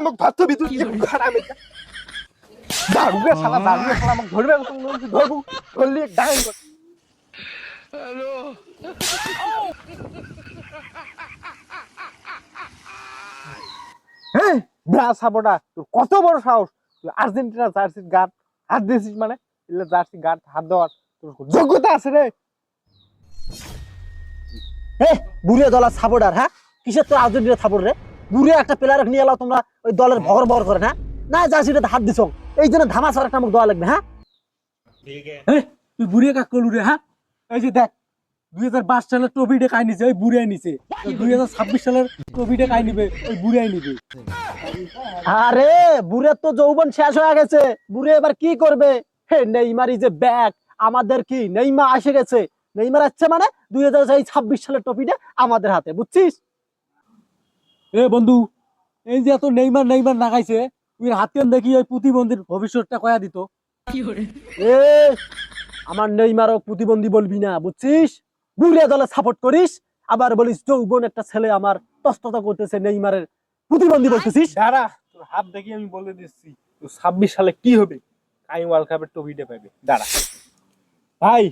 মোক ভাত ভিতর খারাপ দারুগে শালা আমাকে ধরবে ধরবো ধরলি ডাইং কর হ্যাঁ ব্রা সাপোর্টা তোর কত বড় সাহস তুই আর্জেন্টিনা জার্সির গার্ড হাত দিয়েছিস মানে এলে জার্সি গার্ড হাত দেওয়ার তোর যোগ্যতা আছে রে বুড়িয়া দলের সাপোর্টার হ্যাঁ কিসের তোর আর্জেন্টিনা সাপোর্ট রে বুড়িয়া একটা প্লেয়ার নিয়ে এলাও তোমরা ওই দলের ভর ভর করে না জার্সিটাতে হাত দিছ এই জন্য ধামাচার একটা আমাকে দেওয়া লাগবে হ্যাঁ তুই বুড়িয়া কাক করলু রে হ্যাঁ এই যে দেখ 2022 সালের ট্রফিটা কাই নিছে ওই বুড়িয়াই নিছে 2026 সালের ট্রফিটা কাই নিবে ওই বুড়িয়াই নিবে আরে বুড়িয়ার তো যৌবন শেষ হয়ে গেছে বুড়িয়া এবার কি করবে হে নেইমার ইজ এ ব্যাক আমাদের কি নেইমার এসে গেছে নেইমার আসছে মানে 2026 সালের ট্রফিটা আমাদের হাতে বুঝছিস এ বন্ধু এই যে এত নেইমার নাগাইছে তুই হাতে দেখি ওই প্রতিবন্ধীর ভবিষ্যৎটা কয়া দিত এ আমার নেইমারও প্রতিবন্ধী বলবি না বুঝছিস বুড়িয়া দলে সাপোর্ট করিস আবার বলিস যৌবন একটা ছেলে আমার তস্ততা করতেছে নেইমারের প্রতিবন্ধী বলতেছিস দাঁড়া তোর হাত দেখি আমি বলে দিচ্ছি তো 26 সালে কি হবে কাই ওয়ার্ল্ড কাপের ট্রফিটা পাবে দাঁড়া ভাই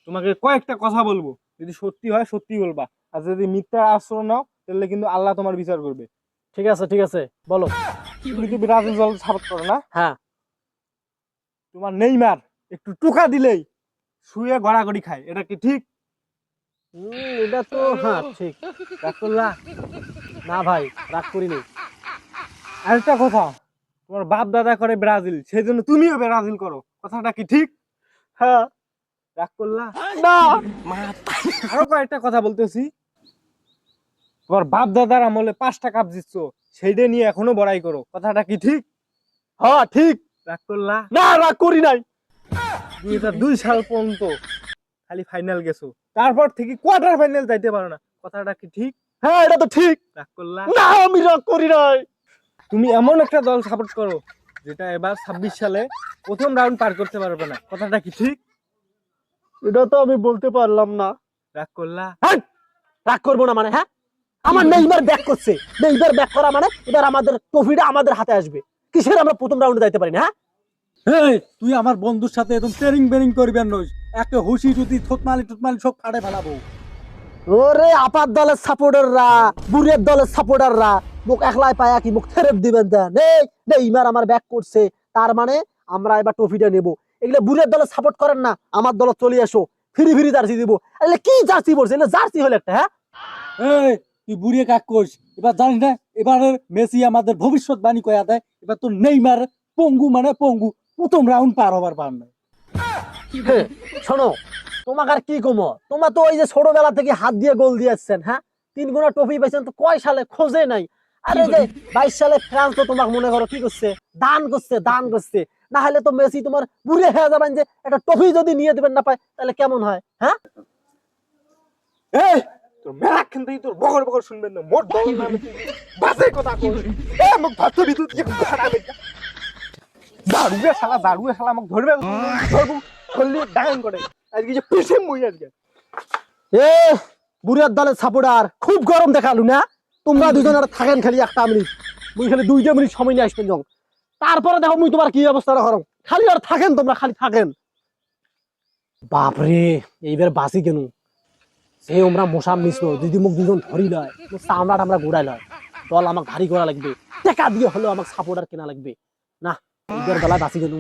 তোমাকে কয়েকটা কথা বলবো যদি সত্যি হয় সত্যি বলবা আর যদি মিথ্যা আশ্রয় নাও তাহলে কিন্তু আল্লাহ তোমার বিচার করবে ঠিক আছে বলো তুমি কি ব্রাজিল দল সাপোর্ট করো না হ্যাঁ তোমার নেইমার একটু টুকা দিলেই শুয়ে গড়াগড়ি খায় এটা কি ঠিক এটা তো হ্যাঁ ঠিক রাগ করলা না ভাই রাগ করিনি আরেকটা কথা তোমার বাপ দাদা করে ব্রাজিল সেই জন্য তুমিও ব্রাজিল করো কথাটা কি ঠিক হ্যাঁ রাগ করলা না আরো কয়েকটা কথা বলতেছি তোমার বাপ দাদার আমলে 5টা কাপ জিতছো সেইটা নিয়ে এখনো বড়াই করো কথাটা কি ঠিক হ্যাঁ ঠিক রাগ করলা না রাগ করি নাই 2002 সাল পর্যন্ত খালি ফাইনাল গেছো তারপর থেকে কোয়ার্টার ফাইনাল যাইতে পারো না কথাটা কি ঠিক হ্যাঁ এটা তো ঠিক রাগ করলা না আমি রাগ করি নাই তুমি এমন একটা দল সাপোর্ট করো যেটা এবার 26 সালে প্রথম রাউন্ড পার করতে পারবে না কথাটা কি ঠিক এটা তো আমি বলতে পারলাম না রাগ করলা হ্যাঁ রাগ করবো না মানে হ্যাঁ আমার নেইমার ব্যাক করছে নেইমার ব্যাক করা মানে এবার আমাদের ট্রফিটা আমাদের হাতে আসবে কিসের আমরা প্রথম রাউন্ডে যাইতে পারি না হ্যাঁ এই তুই আমার বন্ধুর সাথে একদম টেরিং বেরিং করবি আর নইস একে হুশি যদি থতমালি সব ফাড়ে ফেলাবো ওরে আপার দলের সাপোর্টাররা বুড়ের দলের সাপোর্টাররা মুখ একলাই পায়া কি মুখ ফেরত দিবেন দেন নেইমার আমার ব্যাক করছে তার মানে আমরা এবার ট্রফিটা নেব এগুলো বুড়ের দলের সাপোর্ট করেন না আমার দলে চলে এসো ফ্রি জার্সি দিব এগুলো কি জার্সি বলছে এগুলো জার্সি হলো একটা হ্যাঁ এই তুই বুড়িয়ে কাক করিস এবার জানিস না এবারের মেসি আমাদের ভবিষ্যৎবাণী কয়া দেয় এবার তোর নেইমার পঙ্গু মানে পঙ্গু প্রথম রাউন্ড পার হবার পার নাই শোনো তোমাকে আর কি কমো তোমার তো ওই যে ছোটবেলা থেকে হাত দিয়ে গোল দিয়ে আসছেন হ্যাঁ 3 গুণা ট্রফি পাইছেন তো কয় সালে খোঁজে নাই আরে যে 22 সালে ফ্রান্স তো তোমাকে মনে করো কি করছে দান করছে না হলে তো মেসি তোমার বুড়ে হয়ে যাবেন যে একটা ট্রফি যদি নিয়ে দিবেন না পায় তাহলে কেমন হয় হ্যাঁ এই তোর মেলা কিন্তু তোর বগর শুনবেন না মোট দল নামে বাজে কথা কই এ মোক ভাত ভিতর খারাপ দারুগে শালা আমাকে ধরবে ধরলি ডাইং করে আজকে যে পিছে মুই আজকে এ বুড়ার দলের সাপোর্টার খুব গরম দেখালু না তোমরা দুজন আর থাকেন খালি একটা মিনিট মুই খালি 2 মিনিট সময় নিয়ে আসবেন যখন তারপরে দেখো মুই তোমার কি অবস্থাটা করম খালি আর থাকেন তোমরা খালি থাকেন বাপরে এইবার বাসি কেন সে আমরা মশা মিশলো যদি মুখ দুজন ধরি লয় চামড়াটা আমরা ঘুরাই লয় দল আমাকে ভারী করা লাগবে টাকা দিয়ে হলেও আমাকে সাপোর্টার কেনা লাগবে না এইবার বেলায় বাসি কেন